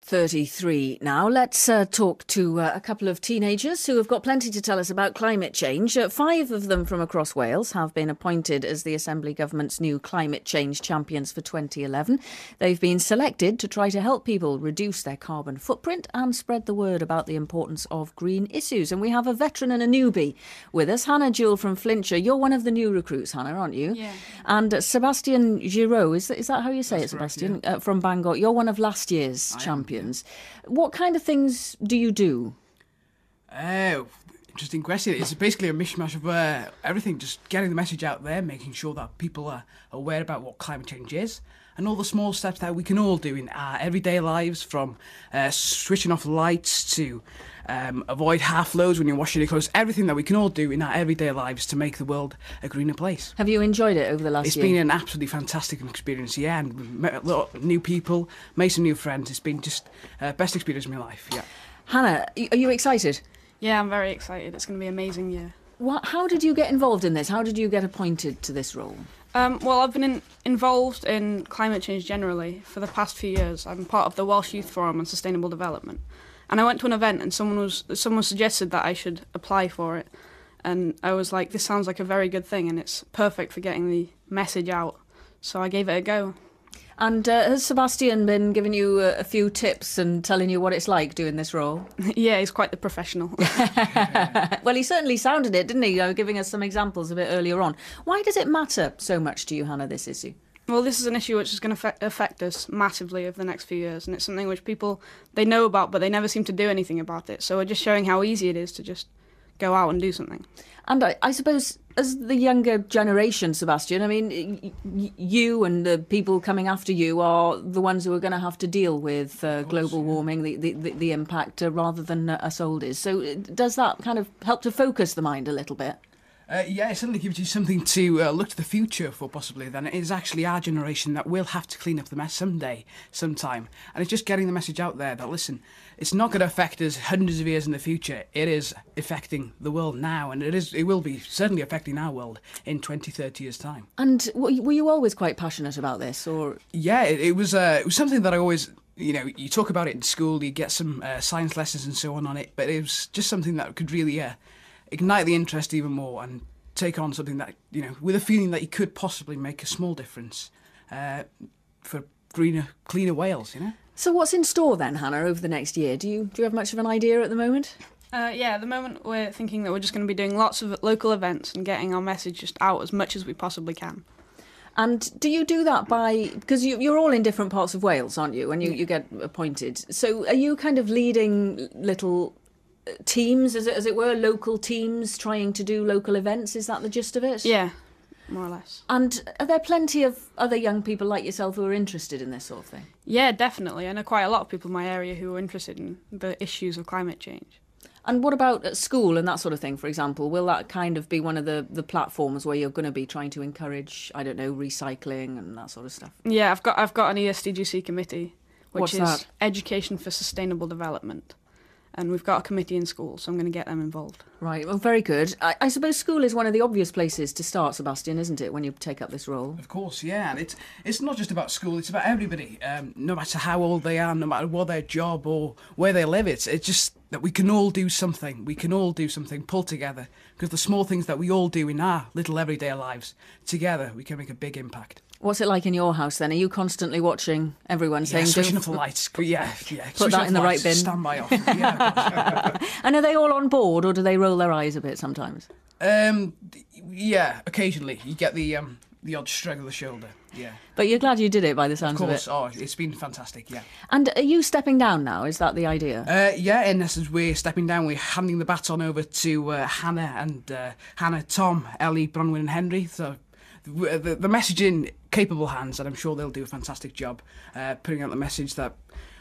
33 now. Let's talk to a couple of teenagers who have got plenty to tell us about climate change. 5 of them from across Wales have been appointed as the Assembly Government's new climate change champions for 2011. They've been selected to try to help people reduce their carbon footprint and spread the word about the importance of green issues. And we have a veteran and a newbie with us. Hannah Jewell from Flintshire. You're one of the new recruits, Hannah, aren't you? Yeah. And Sebastian Giraud, is that how you say That's it, correct, Sebastian? yeah. From Bangor. You're one of last year's champions. What kind of things do you do? Interesting question. It's basically a mishmash of everything, just getting the message out there, making sure that people are aware about what climate change is, and all the small steps that we can all do in our everyday lives, from switching off lights to avoid half loads when you're washing your clothes, everything that we can all do in our everyday lives to make the world a greener place. Have you enjoyed it over the last year? It's been an absolutely fantastic experience, yeah, and we've met a lot of new people, made some new friends. It's been just best experience of my life, yeah. Hannah, are you excited? Yeah, I'm very excited. It's going to be an amazing year. How did you get involved in this? How did you get appointed to this role? Well, I've been involved in climate change generally for the past few years. I'm part of the Welsh Youth Forum on Sustainable Development. And I went to an event and someone suggested that I should apply for it. And I was like, this sounds like a very good thing and it's perfect for getting the message out. So I gave it a go. And has Sebastian been giving you a few tips and telling you what it's like doing this role? Yeah, he's quite the professional. Well, he certainly sounded it, didn't he? Giving us some examples a bit earlier on. Why does it matter so much to you, Hannah, this issue? Well, this is an issue which is going to affect us massively over the next few years, and it's something which people, they know about, but they never seem to do anything about it. So we're just showing how easy it is to just go out and do something. And I suppose, as the younger generation, Sebastian, I mean, you and the people coming after you are the ones who are going to have to deal with global warming, the impact, rather than us oldies. So does that kind of help to focus the mind a little bit? Yeah, it certainly gives you something to look to the future for, possibly. Then it is actually our generation that will have to clean up the mess sometime. And it's just getting the message out there that, listen, it's not going to affect us hundreds of years in the future. It is affecting the world now, and it will be certainly affecting our world in 20, 30 years' time. And were you always quite passionate about this, or? Yeah, it was something that I always... You know, you talk about it in school, you get some science lessons and so on it, but it was just something that could really... ignite the interest even more and take on something that, you know, with a feeling that you could possibly make a small difference for cleaner Wales, you know? So what's in store then, Hannah, over the next year? Do you have much of an idea at the moment? Yeah, at the moment we're thinking that we're just going to be doing lots of local events and getting our message just out as much as we possibly can. And do you do that because you're all in different parts of Wales, aren't you, when you get appointed? So are you kind of leading little teams, as it were, local teams trying to do local events? Is that the gist of it? Yeah, more or less. And are there plenty of other young people like yourself who are interested in this sort of thing? Yeah, definitely. I know quite a lot of people in my area who are interested in the issues of climate change. And what about at school and that sort of thing, for example? Will that kind of be one of the platforms where you're going to be trying to encourage, I don't know, recycling and that sort of stuff? Yeah, I've got an ESDGC committee, which What's is that? Education for Sustainable Development. And we've got a committee in school, so I'm going to get them involved. Right, well, very good. I suppose school is one of the obvious places to start, Sebastian, isn't it, when you take up this role? Of course, yeah, and it's not just about school, it's about everybody, no matter how old they are, no matter what their job or where they live. It's just that we can all do something. We can all do something, pull together, because the small things that we all do in our little everyday lives, together, we can make a big impact. What's it like in your house then? Are you constantly watching everyone saying... switching off the lights. Yeah. Put that in the right bin. Stand by off. Yeah. And are they all on board, or do they roll their eyes a bit sometimes? Yeah, occasionally. You get the odd shrug of the shoulder, yeah. But you're glad you did it by the sounds of it. Of course, it's been fantastic, yeah. And are you stepping down now? Is that the idea? Yeah, in essence, we're stepping down. We're handing the baton over to Hannah, Tom, Ellie, Bronwyn and Henry. So the message in capable hands, and I'm sure they'll do a fantastic job putting out the message that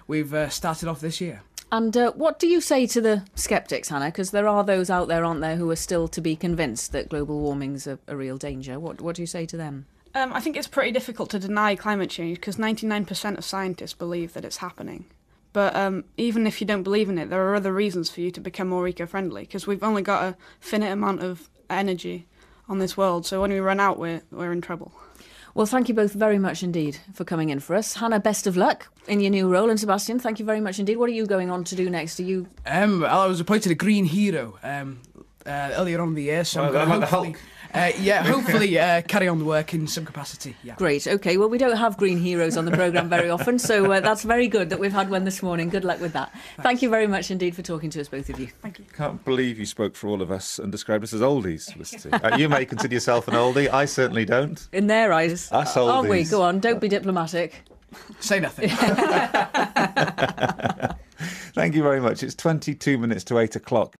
we've started off this year. And what do you say to the sceptics, Hannah? Because there are those out there, aren't there, who are still to be convinced that global warming's a real danger. What do you say to them? I think it's pretty difficult to deny climate change because 99% of scientists believe that it's happening. But even if you don't believe in it, there are other reasons for you to become more eco-friendly because we've only got a finite amount of energy on this world. So when we run out, we're in trouble. Well, thank you both very much indeed for coming in for us. Hannah, best of luck in your new role. And Sebastian, thank you very much indeed. What are you going on to do next? Are you? I was appointed a green hero earlier on in the year, so I'm going to hopefully carry on the work in some capacity. Yeah. Great. Okay. Well, we don't have green heroes on the programme very often, so that's very good that we've had one this morning. Good luck with that. Thank you very much indeed for talking to us, both of you. Thank you. Can't believe you spoke for all of us and described us as oldies, Felicity. You may consider yourself an oldie. I certainly don't. In their eyes. Us Aren't we? oldies. Go on. Don't be diplomatic. Say nothing. Thank you very much. It's 22 minutes to 8 o'clock.